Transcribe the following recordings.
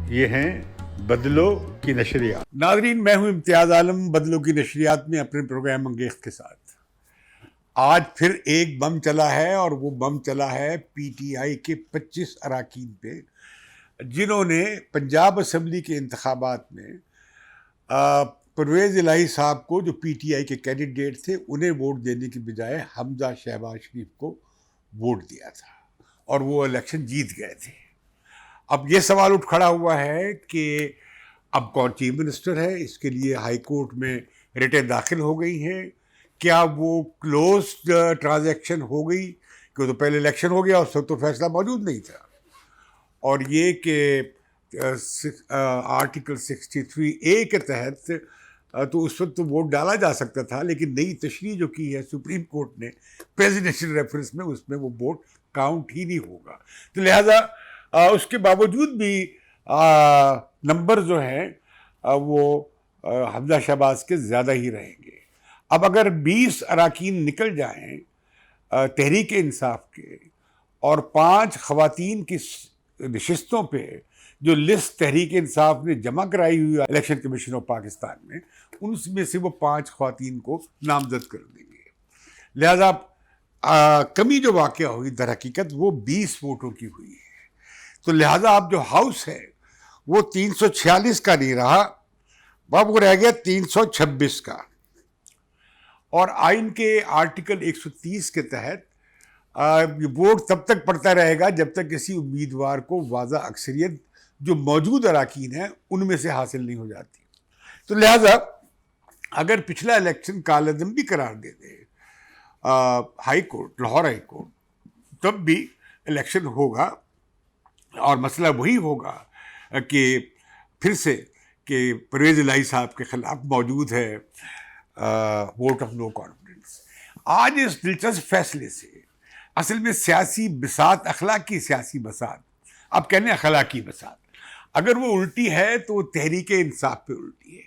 یہ ہیں بدلو کی نشریات. ناظرین، میں ہوں امتیاز عالم بدلو کی نشریات میں اپنے پروگرام انگیخت کے ساتھ. آج پھر ایک بم چلا ہے اور وہ بم چلا ہے پی ٹی آئی کے 25 اراکین پہ، جنہوں نے پنجاب اسمبلی کے انتخابات میں پرویز الہی صاحب کو، جو پی ٹی آئی کے کینڈیڈیٹ تھے، انہیں ووٹ دینے کی بجائے حمزہ شہباز شریف کو ووٹ دیا تھا اور وہ الیکشن جیت گئے تھے. اب یہ سوال اٹھ کھڑا ہوا ہے کہ اب کون چیف منسٹر ہے. اس کے لیے ہائی کورٹ میں ریٹیں داخل ہو گئی ہیں. کیا وہ کلوزڈ ٹرانزیکشن ہو گئی؟ کہ تو پہلے الیکشن ہو گیا، اس وقت تو فیصلہ موجود نہیں تھا. اور یہ کہ آرٹیکل 63A کے تحت تو اس وقت تو ووٹ ڈالا جا سکتا تھا، لیکن نئی تشریح جو کی ہے سپریم کورٹ نے پریزیڈنشیل ریفرنس میں، اس میں وہ ووٹ کاؤنٹ ہی نہیں ہوگا. تو لہٰذا اس کے باوجود بھی نمبر جو ہیں وہ حمزہ شہباز کے زیادہ ہی رہیں گے. اب اگر 20 اراکین نکل جائیں تحریک انصاف کے اور 5 خواتین کی نشستوں پہ جو لسٹ تحریک انصاف نے جمع کرائی ہوئی الیکشن کمیشن آف پاکستان میں، ان میں سے وہ 5 خواتین کو نامزد کر دیں گے. لہذا کمی جو واقعہ ہوئی در حقیقت وہ 20 ووٹوں کی ہوئی ہے. تو لہذا اب جو ہاؤس ہے وہ 346 کا نہیں رہا، اب وہ رہ گیا 326 کا. اور آئین کے آرٹیکل 130 کے تحت ووٹ تب تک پڑتا رہے گا جب تک کسی امیدوار کو واضح اکثریت جو موجود اراکین ہیں ان میں سے حاصل نہیں ہو جاتی. تو لہذا اگر پچھلا الیکشن کالعدم بھی قرار دے دے high court, Lahore high court, تب بھی الیکشن ہوگا اور مسئلہ وہی ہوگا کہ پھر سے کہ پرویز الہی صاحب کے خلاف موجود ہے ووٹ آف نو کانفیڈنس. آج اس دلچسپ فیصلے سے اصل میں سیاسی بساط، اخلاقی سیاسی بساط، اب کہنے اخلاقی بساط، اگر وہ الٹی ہے تو وہ تحریک انصاف پہ الٹی ہے.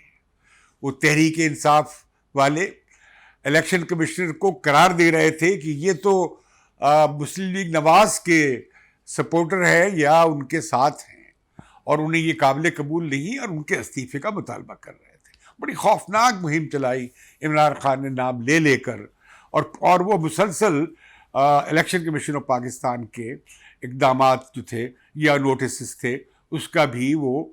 وہ تحریک انصاف والے الیکشن کمشنر کو قرار دے رہے تھے کہ یہ تو مسلم لیگ نواز کے سپورٹر ہے یا ان کے ساتھ ہیں، اور انہیں یہ قابل قبول نہیں، اور ان کے استعفے کا مطالبہ کر رہے تھے. بڑی خوفناک مہم چلائی عمران خان نے نام لے لے کر، اور وہ مسلسل الیکشن کمیشن آف پاکستان کے اقدامات جو تھے یا نوٹسز تھے، اس کا بھی وہ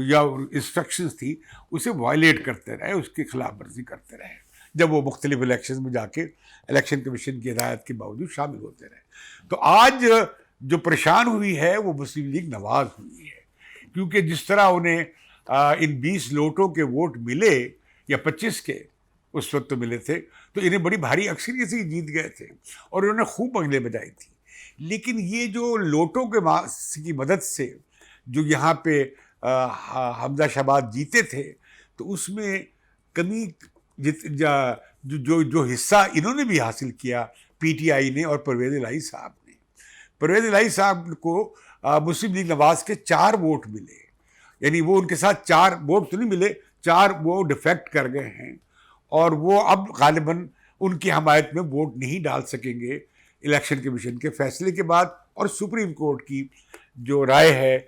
یا انسٹرکشنز تھی، اسے وائلیٹ کرتے رہے، اس کی خلاف ورزی کرتے رہے جب وہ مختلف الیکشنز میں جا کے الیکشن کمیشن کی ہدایت کے باوجود شامل ہوتے رہے. تو آج جو پریشان ہوئی ہے وہ مسلم لیگ نواز ہوئی ہے، کیونکہ جس طرح انہیں ان 20 لوٹوں کے ووٹ ملے یا 25 کے اس وقت تو ملے تھے، تو انہیں بڑی بھاری اکثریت سے جیت گئے تھے اور انہوں نے خوب بنگلے بجائی تھی. لیکن یہ جو لوٹوں کے کی مدد سے جو یہاں پہ حمزہ شہباز جیتے تھے، تو اس میں کمی جو حصہ انہوں نے بھی حاصل کیا پی ٹی آئی نے اور پرویز الہی صاحب نے. پرویز الہی صاحب کو مسلم لیگ نواز کے 4 ووٹ ملے، یعنی وہ ان کے ساتھ 4 ووٹ تو نہیں ملے، 4 وہ ڈیفیکٹ کر گئے ہیں، اور وہ اب غالباً ان کی حمایت میں ووٹ نہیں ڈال سکیں گے الیکشن کمیشن کے فیصلے کے بعد اور سپریم کورٹ کی جو رائے ہے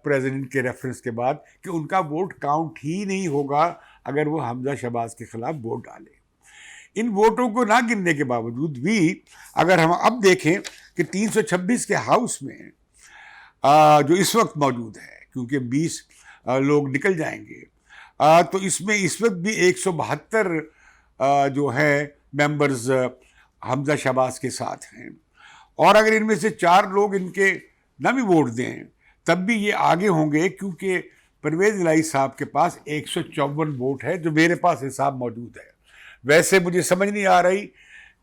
پریزیڈنٹ کے ریفرنس کے بعد کہ ان کا ووٹ کاؤنٹ ہی نہیں ہوگا اگر وہ حمزہ شہباز کے خلاف ووٹ ڈالے. ان ووٹوں کو نہ گننے کے باوجود بھی اگر ہم اب دیکھیں کہ 326 کے ہاؤس میں جو اس وقت موجود ہے، کیونکہ 20 لوگ نکل جائیں گے، تو اس میں اس وقت بھی 172 جو ہے ممبرز حمزہ شہباز کے ساتھ ہیں. اور اگر ان میں سے 4 لوگ ان کے نہ بھی ووٹ دیں تب بھی یہ آگے ہوں گے، کیونکہ پرویز الہی صاحب کے پاس 154 ووٹ ہے، جو میرے پاس حساب موجود ہے. ویسے مجھے سمجھ نہیں آ رہی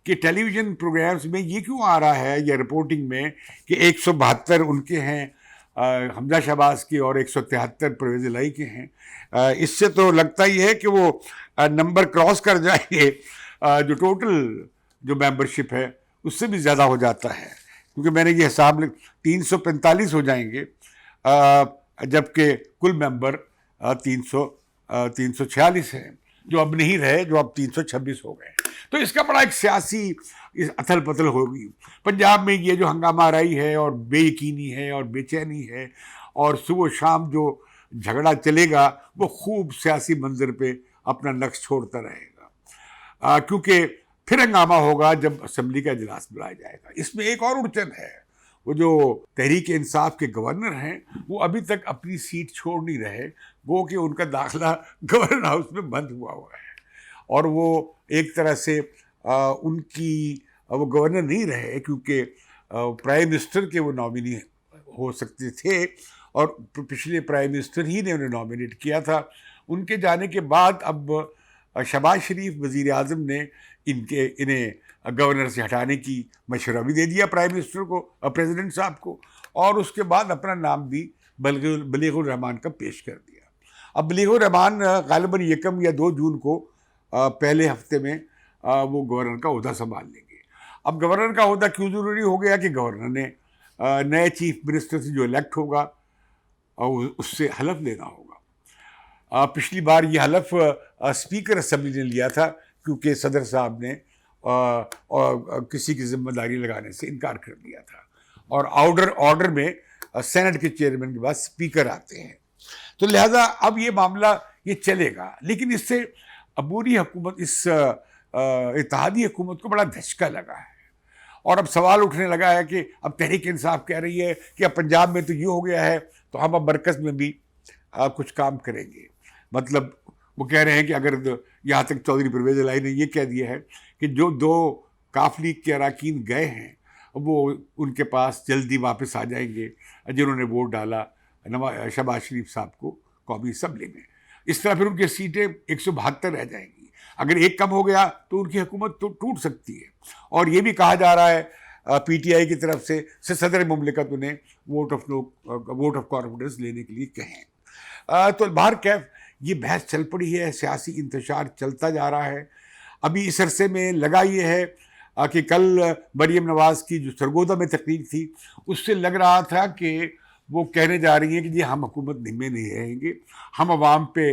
کہ ٹیلی ویژن پروگرامز میں یہ کیوں آ رہا ہے یا رپورٹنگ میں کہ 172 ان کے ہیں حمزہ شہباز کے اور 173 پرویز الہی کے ہیں. اس سے تو لگتا ہی ہے کہ وہ نمبر کراس کر جائیں گے، جو ٹوٹل جو ممبرشپ ہے اس سے بھی زیادہ ہو جاتا ہے، کیونکہ میں نے یہ حساب 345 ہو جائیں گے، جبکہ کل ممبر 346 ہیں، جو اب نہیں رہے، جو اب 326 ہو گئے. تو اس کا بڑا ایک سیاسی اتھل پتل ہوگی. پنجاب میں یہ جو ہنگامہ آرائی ہے اور بے یقینی ہے اور بے چینی ہے اور صبح و شام جو جھگڑا چلے گا وہ خوب سیاسی منظر پہ اپنا نقش چھوڑتا رہے گا، کیونکہ پھر ہنگامہ ہوگا جب اسمبلی کا اجلاس بلایا جائے گا۔ اس میں ایک اور اڑچن ہے، وہ جو تحریک انصاف کے گورنر ہیں وہ ابھی تک اپنی سیٹ چھوڑ نہیں رہے، وہ کہ ان کا داخلہ گورنر ہاؤس میں بند ہوا ہے، اور وہ ایک طرح سے ان کی وہ گورنر نہیں رہے، کیونکہ پرائم منسٹر کے وہ نامینی ہو سکتے تھے، اور پچھلے پرائم منسٹر ہی نے انہیں نامینیٹ کیا تھا۔ ان کے جانے کے بعد اب شہباز شریف وزیر اعظم نے انہیں گورنر سے ہٹانے کی مشورہ بھی دے دیا پرائم منسٹر کو، پریزیڈنٹ صاحب کو، اور اس کے بعد اپنا نام بھی بلیغ الرحمان کا پیش کر دیا۔ اب بلیغ الرحمان غالباً 1 یا 2 جون کو پہلے ہفتے میں وہ گورنر کا عہدہ سنبھال لیں گے۔ اب گورنر کا عہدہ کیوں ضروری ہو گیا کہ گورنر نے نئے چیف منسٹر سے جو الیکٹ ہوگا اس سے حلف لینا ہوگا۔ پچھلی بار یہ حلف اسپیکر اسمبلی نے لیا تھا، کیونکہ صدر صاحب نے کسی کی ذمہ داری لگانے سے انکار کر دیا تھا، اور آرڈر میں سینٹ کے چیئرمین کے بعد اسپیکر آتے ہیں، تو لہذا اب یہ معاملہ یہ چلے گا۔ لیکن اس سے عبوری حکومت، اس اتحادی حکومت کو بڑا دھچکا لگا ہے، اور اب سوال اٹھنے لگا ہے کہ اب تحریک انصاف کہہ رہی ہے کہ اب پنجاب میں تو یہ ہو گیا ہے تو ہم اب مرکز میں بھی کچھ کام کریں گے۔ مطلب وہ کہہ رہے ہیں کہ اگر یہاں تک چودھری پرویز الہی نے یہ کہہ دیا ہے کہ جو 2 کاف لیگ کے اراکین گئے ہیں وہ ان کے پاس جلدی واپس آ جائیں گے، جنہوں نے ووٹ ڈالا شہباز شریف صاحب کو قومی اسمبلی میں۔ اس طرح پھر ان کی سیٹیں 172 رہ جائیں گی۔ اگر ایک کم ہو گیا تو ان کی حکومت تو ٹوٹ سکتی ہے، اور یہ بھی کہا جا رہا ہے پی ٹی آئی کی طرف سے صدر مملکت انہیں ووٹ آف کانفیڈنس لینے کے لیے کہیں۔ تو باہر کیف یہ بحث چل پڑی ہے، سیاسی انتشار چلتا جا رہا ہے۔ ابھی اس عرصے میں لگا یہ ہے کہ کل مریم نواز کی جو سرگودا میں تقریر تھی، اس سے لگ رہا تھا کہ وہ کہنے جا رہی ہیں کہ جی ہم حکومت میں نہیں رہیں گے، ہم عوام پہ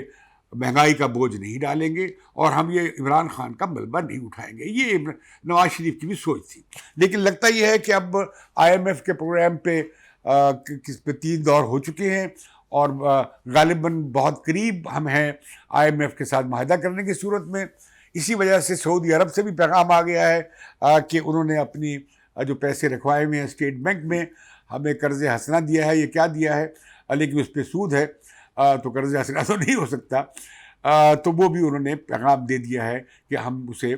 مہنگائی کا بوجھ نہیں ڈالیں گے، اور ہم یہ عمران خان کا ملبہ نہیں اٹھائیں گے۔ یہ نواز شریف کی بھی سوچ تھی، لیکن لگتا یہ ہے کہ اب آئی ایم ایف کے پروگرام پہ 3 دور ہو چکے ہیں، اور غالباً بہت قریب ہم ہیں آئی ایم ایف کے ساتھ معاہدہ کرنے کی صورت میں۔ اسی وجہ سے سعودی عرب سے بھی پیغام آ گیا ہے کہ انہوں نے اپنی جو پیسے رکھوائے ہوئے ہیں اسٹیٹ بینک میں، ہمیں قرض حسنہ دیا ہے، یہ کیا دیا ہے، لیکن اس پہ سود ہے، تو قرض حسنہ تو نہیں ہو سکتا، تو وہ بھی انہوں نے پیغام دے دیا ہے کہ ہم اسے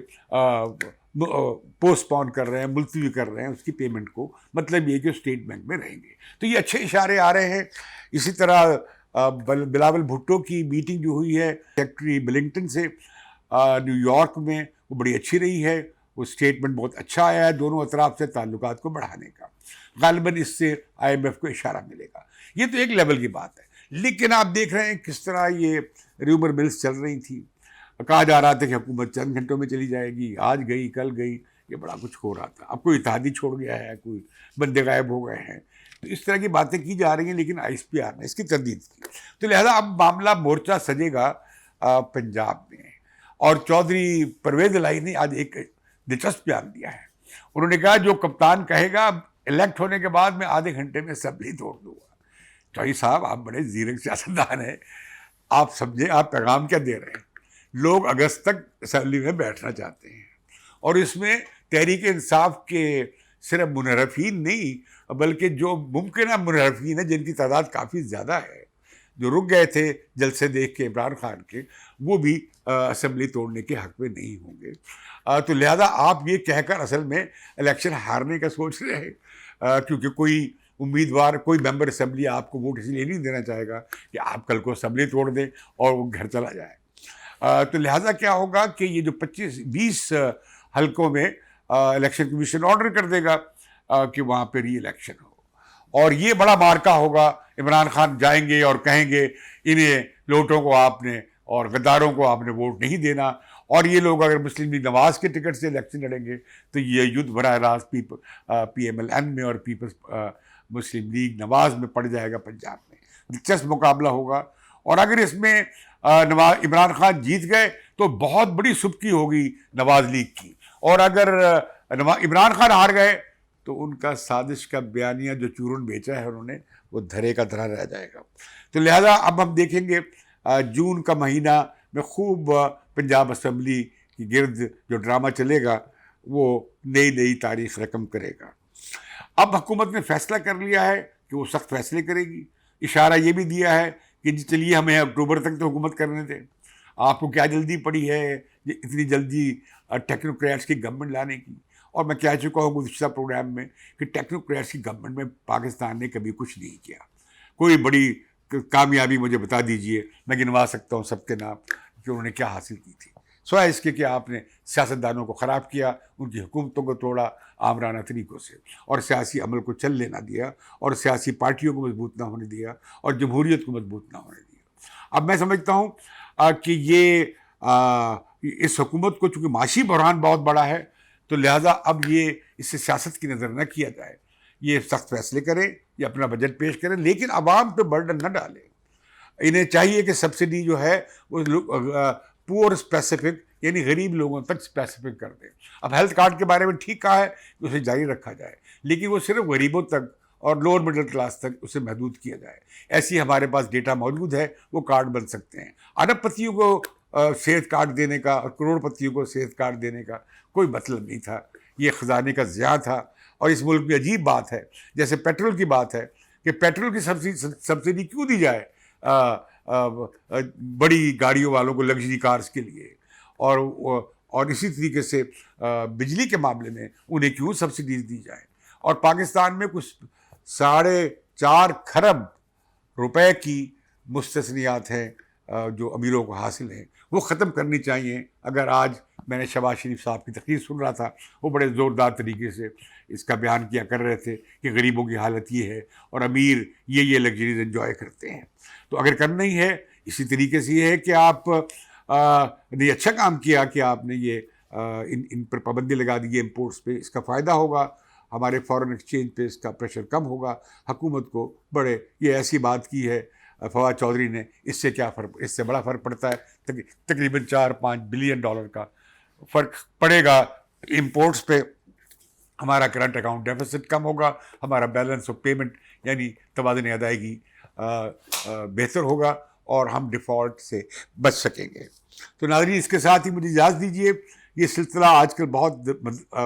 پوسٹ پون کر رہے ہیں، ملتوی کر رہے ہیں اس کی پیمنٹ کو، مطلب یہ کہ اسٹیٹ بینک میں رہیں گے۔ تو یہ اچھے اشارے آ رہے ہیں۔ اسی طرح بلاول بھٹو کی میٹنگ جو ہوئی ہے سیکرٹری بلنگٹن سے نیو یارک میں، وہ بڑی اچھی رہی ہے، وہ اسٹیٹمنٹ بہت اچھا آیا ہے دونوں اطراف سے تعلقات کو بڑھانے کا۔ غالباً اس سے آئی ایم ایف کو اشارہ ملے گا۔ یہ تو ایک لیول کی بات ہے، لیکن آپ دیکھ رہے ہیں کس طرح یہ ریومر ملز چل رہی تھی، کہا جا رہا تھا کہ حکومت چند گھنٹوں میں چلی جائے گی، آج گئی کل گئی، یہ بڑا کچھ ہو رہا تھا۔ اب کوئی اتحادی چھوڑ گیا ہے، کوئی بندے غائب ہو گئے ہیں، تو اس طرح کی باتیں کی جا رہی ہیں، لیکن آئی ایس پی آر نے اس کی تردید کی۔ تو لہذا اب معاملہ مورچہ سجے گا پنجاب میں، اور چودھری پرویز الہی نے آج ایک دلچسپ بیان دیا ہے۔ انہوں نے کہا جو کپتان کہے گا الیکٹ ہونے کے بعد میں آدھے گھنٹے میں اسمبلی توڑ دوں گا۔ چودھری صاحب آپ بڑے زیرک سیاستدان ہیں، آپ سمجھیں آپ پیغام کیا دے رہے ہیں؟ لوگ اگست تک اسمبلی میں بیٹھنا چاہتے ہیں، اور اس میں تحریک انصاف کے صرف منحرفین نہیں بلکہ جو ممکنہ منحرفین ہیں جن کی تعداد کافی زیادہ ہے، جو رک گئے تھے جلسے دیکھ کے عمران خان کے، وہ بھی اسمبلی توڑنے کے حق میں نہیں ہوں گے۔ تو لہذا آپ یہ کہہ کر اصل میں الیکشن ہارنے کا سوچ رہے ہیں، کیونکہ کوئی امیدوار، کوئی ممبر اسمبلی آپ کو ووٹ اس لیے نہیں دینا چاہے گا کہ آپ کل کو اسمبلی توڑ دیں اور وہ گھر چلا جائے۔ تو لہذا کیا ہوگا کہ یہ جو 25-20 حلقوں میں الیکشن کمیشن آرڈر کر دے گا کہ وہاں پہ ری الیکشن ہو، اور یہ بڑا مارکا ہوگا۔ عمران خان جائیں گے اور کہیں گے انہیں لوٹوں کو آپ نے اور غداروں کو آپ نے ووٹ نہیں دینا، اور یہ لوگ اگر مسلم لیگ نواز کے ٹکٹ سے الیکشن لڑیں گے تو یہ یدھ براہ راست پی ایم ایل این میں اور پیپلز مسلم لیگ نواز میں پڑ جائے گا پنجاب میں۔ دلچسپ مقابلہ ہوگا، اور اگر اس میں عمران خان جیت گئے تو بہت بڑی سبکی ہوگی نواز لیگ کی، اور اگر عمران خان ہار گئے تو ان کا سازش کا بیانیہ جو چورن بیچا ہے انہوں نے وہ دھرے کا دھرا رہ جائے گا. تو لہذا اب ہم دیکھیں گے جون کا مہینہ میں خوب پنجاب اسمبلی کی گرد جو ڈرامہ چلے گا وہ نئی نئی تاریخ رقم کرے گا. اب حکومت نے فیصلہ کر لیا ہے کہ وہ سخت فیصلے کرے گی. اشارہ یہ بھی دیا ہے کہ جی چلیے ہمیں اکتوبر تک تو حکومت کرنے دیں. آپ کو کیا جلدی پڑی ہے اتنی جلدی ٹیکنوکریٹس کی گورنمنٹ لانے کی؟ اور میں کہہ چکا ہوں گزشتہ پروگرام میں کہ ٹیکنوکریٹس کی گورنمنٹ میں پاکستان نے کبھی کچھ نہیں کیا. کوئی بڑی کامیابی مجھے بتا دیجئے، میں گنوا سکتا ہوں سب کے نام کہ انہوں نے کیا حاصل کی تھی، سوائے اس کے کہ آپ نے سیاستدانوں کو خراب کیا، ان کی حکومتوں کو توڑا آمرانہ طریقوں سے، اور سیاسی عمل کو چل لینا دیا، اور سیاسی پارٹیوں کو مضبوط نہ ہونے دیا، اور جمہوریت کو مضبوط نہ ہونے دیا. اب میں سمجھتا ہوں کہ یہ اس حکومت کو چونکہ معاشی بحران بہت بڑا ہے تو لہٰذا اب یہ اس سے سیاست کی نظر نہ کیا جائے. یہ سخت فیصلے کریں، یہ اپنا بجٹ پیش کریں، لیکن عوام پہ برڈن نہ ڈالیں. انہیں چاہیے کہ سبسڈی جو ہے وہ پور اسپیسیفک یعنی غریب لوگوں تک اسپیسیفک کر دیں. اب ہیلتھ کارڈ کے بارے میں ٹھیک کہا ہے کہ اسے جاری رکھا جائے، لیکن وہ صرف غریبوں تک اور لوور مڈل کلاس تک اسے محدود کیا جائے. ایسی ہمارے پاس ڈیٹا موجود ہے، وہ کارڈ بن سکتے ہیں. ارب پتیوں کو صحت کارڈ دینے کا اور کروڑ پتیوں کو صحت کارڈ دینے کا کوئی مطلب نہیں تھا. یہ خزانے کا ضیاع تھا. اور اس ملک میں عجیب بات ہے، جیسے پیٹرول کی بات ہے کہ پیٹرول کی سبسڈی کیوں دی جائے بڑی گاڑیوں والوں کو، لگژری کارز کے لیے، اور اسی طریقے سے بجلی کے معاملے میں انہیں کیوں سبسڈیز دی جائے. اور پاکستان میں کچھ 4.5 کھرب روپے کی مستثنیات ہیں جو امیروں کو حاصل ہیں، وہ ختم کرنی چاہیے. اگر آج میں نے شہباز شریف صاحب کی تقریر سن رہا تھا، وہ بڑے زوردار طریقے سے اس کا بیان کیا کر رہے تھے کہ غریبوں کی حالت یہ ہے اور امیر یہ لگژریز انجوائے کرتے ہیں. تو اگر کرنا ہی ہے اسی طریقے سے یہ ہے کہ آپ نے اچھا کام کیا کہ آپ نے یہ ان پر پابندی لگا دی ہے امپورٹس پہ. اس کا فائدہ ہوگا، ہمارے فارن ایکسچینج پہ اس کا پریشر کم ہوگا. حکومت کو بڑے یہ ایسی بات کی ہے فواد چودھری نے، اس سے کیا فرق، اس سے بڑا فرق پڑتا ہے، تقریباً 4-5 بلین ڈالر کا فرق پڑے گا امپورٹس پہ. ہمارا کرنٹ اکاؤنٹ ڈیفیسٹ کم ہوگا، ہمارا بیلنس آف پیمنٹ یعنی تبادلہ ادائیگی بہتر ہوگا، اور ہم ڈیفالٹ سے بچ سکیں گے. تو ناظرین، اس کے ساتھ ہی مجھے اجازت دیجیے. یہ سلسلہ آج کل بہت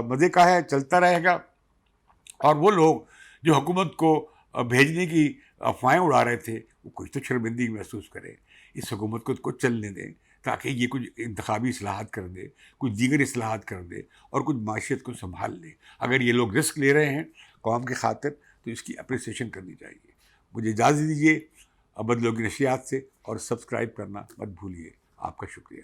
مزے کا ہے، چلتا رہے گا. اور وہ لوگ جو حکومت کو بھیجنے کی افواہیں اڑا رہے تھے، وہ کچھ تو شرمندگی محسوس کریں. اس حکومت کو چلنے دیں تاکہ یہ کچھ انتخابی اصلاحات کر دے، کچھ دیگر اصلاحات کر دے، اور کچھ معیشت کو سنبھال لے. اگر یہ لوگ رسک لے رہے ہیں قوم کی خاطر تو اس کی اپریسیشن کرنی چاہیے. مجھے اجازت دیجیے بدلوں کی نشریات سے، اور سبسکرائب کرنا مت بھولیے. آپ کا شکریہ.